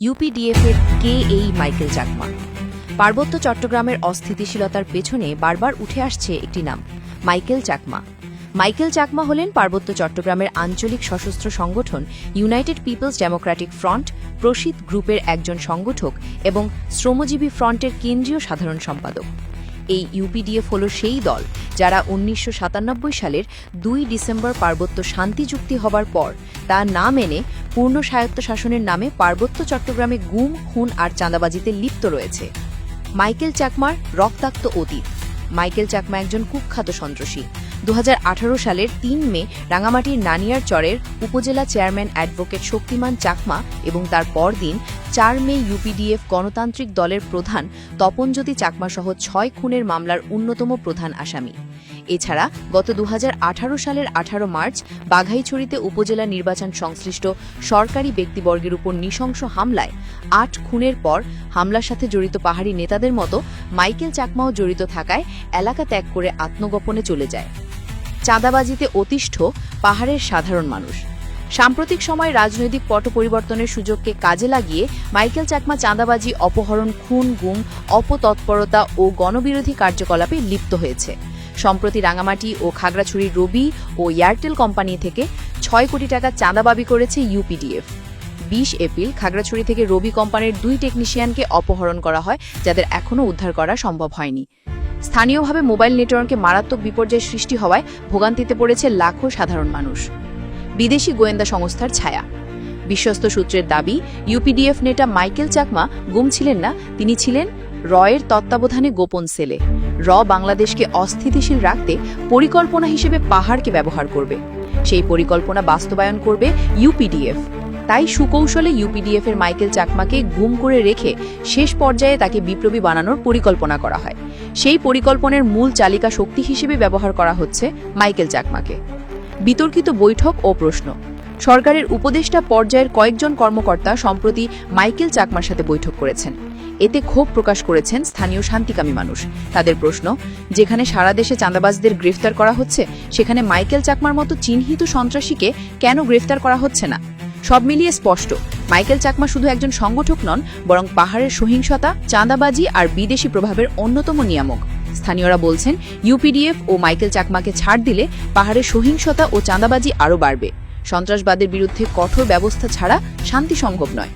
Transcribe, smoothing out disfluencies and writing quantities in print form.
ইউপিডিএফের কে এই মাইকেল চাকমা? পার্বত্য চট্টগ্রামের অস্থিতিশীলতার পেছনে বারবার উঠে আসছে একটি নাম, মাইকেল চাকমা। মাইকেল চাকমা হলেন পার্বত্য চট্টগ্রামের আঞ্চলিক সশস্ত্র সংগঠন united people's democratic front Prasit গ্রুপের একজন সংগঠক এবং শ্রমজীবী ফ্রন্টের কেন্দ্রীয় সাধারণ সম্পাদক। এই ইউপিডিএফ হল সেই দল যারা ১৯৯৭ সালের ২ ডিসেম্বর পার্বত্য শান্তি চুক্তি হবার পর তা না মেনে পূর্ণ স্বায়ত্তশাসনের নামে পার্বত্য চট্টগ্রামে গুম, খুন আর চাঁদাবাজিতে লিপ্ত রয়েছে। মাইকেল চাকমার রক্তাক্ত অতীত। মাইকেল চাকমা একজন কুখ্যাত সন্ত্রাসী। ২০১৮ সালের ৩ মে রাঙামাটির নানিয়ার চরের উপজেলা চেয়ারম্যান অ্যাডভোকেট শক্তিমান চাকমা এবং তার পরদিন ৪ মে ইউপিডিএফ গণতান্ত্রিক দলের প্রধান তপনজ্যোতি চাকমাসহ ৬ খুনের মামলার অন্যতম প্রধান আসামি। এছাড়া গত ২০১৮ সালের ১৮ মার্চ বাঘাইছড়িতে উপজেলা নির্বাচন সংশ্লিষ্ট সরকারি ব্যক্তিবর্গের উপর নৃশংস হামলায় ৮ খুনের পর হামলার সাথে জড়িত পাহাড়ি নেতাদের মতো মাইকেল চাকমাও জড়িত থাকায় এলাকা ত্যাগ করে আত্মগোপনে চলে যায়। চাঁদাবাজিতে অতিষ্ঠ পাহাড়ের সাধারণ মানুষ। সাম্প্রতিক সময় রাজনৈতিক পট পরিবর্তনের সুযোগকে কাজে লাগিয়ে মাইকেল চাকমা চাঁদাবাজি, অপহরণ, খুন, গুম, অপতৎপরতা ও গণবিরোধী কার্যকলাপে লিপ্ত হয়েছে। সম্প্রতি রাঙামাটি ও খাগড়াছড়ির রবি ও এয়ারটেল কোম্পানি থেকে ৬ কোটি টাকা চাঁদা দাবি করেছে ইউপিডিএফ। ২০ এপ্রিল খাগড়াছড়ি থেকে রবি কোম্পানির ২ টেকনিশিয়ানকে অপহরণ করা হয়, যাদের এখনও উদ্ধার করা সম্ভব হয়নি। স্থানীয়ভাবে মোবাইল নেটওয়ার্কে মারাত্মক বিপর্যয়ের সৃষ্টি হওয়ায় ভোগান্তিতে পড়েছে লাখো সাধারণ মানুষ। বিদেশি গোয়েন্দা সংস্থার ছায়া। বিশ্বস্ত সূত্রের দাবি, ইউপিডিএফ নেতা মাইকেল চাকমা গুম ছিলেন না, তিনি ছিলেন রয়ের তত্ত্বাবধানে গোপন সেলে। বাংলাদেশকে অস্থিতিশীল রাখতে পরিকল্পনা হিসেবে পাহাড়কে ব্যবহার করবে। সেই পরিকল্পনা বাস্তবায়ন করবে ইউপিডিএফ। তাই সুকৌশলে ইউপিডিএফ এর মাইকেল চাকমাকে গুম করে রেখে শেষ পর্যায়ে তাকে বিপ্লবী বানানোর পরিকল্পনা করা হয়। সেই পরিকল্পনার মূল চালিকা শক্তি হিসেবে ব্যবহার করা হচ্ছে মাইকেল চাকমাকে। বিতর্কিত বৈঠক ও প্রশ্ন। সরকারের উপদেষ্টা পর্যায়ের কয়েকজন কর্মকর্তা সম্প্রতি মাইকেল চাকমার সাথে বৈঠক করেছেন। এতে ক্ষোভ প্রকাশ করেছেন স্থানীয় শান্তিকামী মানুষ। তাদের প্রশ্ন, যেখানে সারা দেশে চাঁদাবাজদের গ্রেফতার করা হচ্ছে, সেখানে মাইকেল চাকমার মতো চিহ্নিত সন্ত্রাসীকে কেন গ্রেফতার করা হচ্ছে না? সব মিলিয়ে স্পষ্ট, মাইকেল চাকমা শুধু একজন সংগঠক নন, বরং পাহাড়ের সহিংসতা, চাঁদাবাজি আর বিদেশি প্রভাবের অন্যতম নিয়ামক। স্থানীয়রা বলছেন, ইউপিডিএফ ও মাইকেল চাকমাকে ছাড় দিলে পাহাড়ের সহিংসতা ও চাঁদাবাজি আরও বাড়বে। সন্ত্রাসবাদের বিরুদ্ধে কঠোর ব্যবস্থা ছাড়া শান্তি সম্ভব নয়।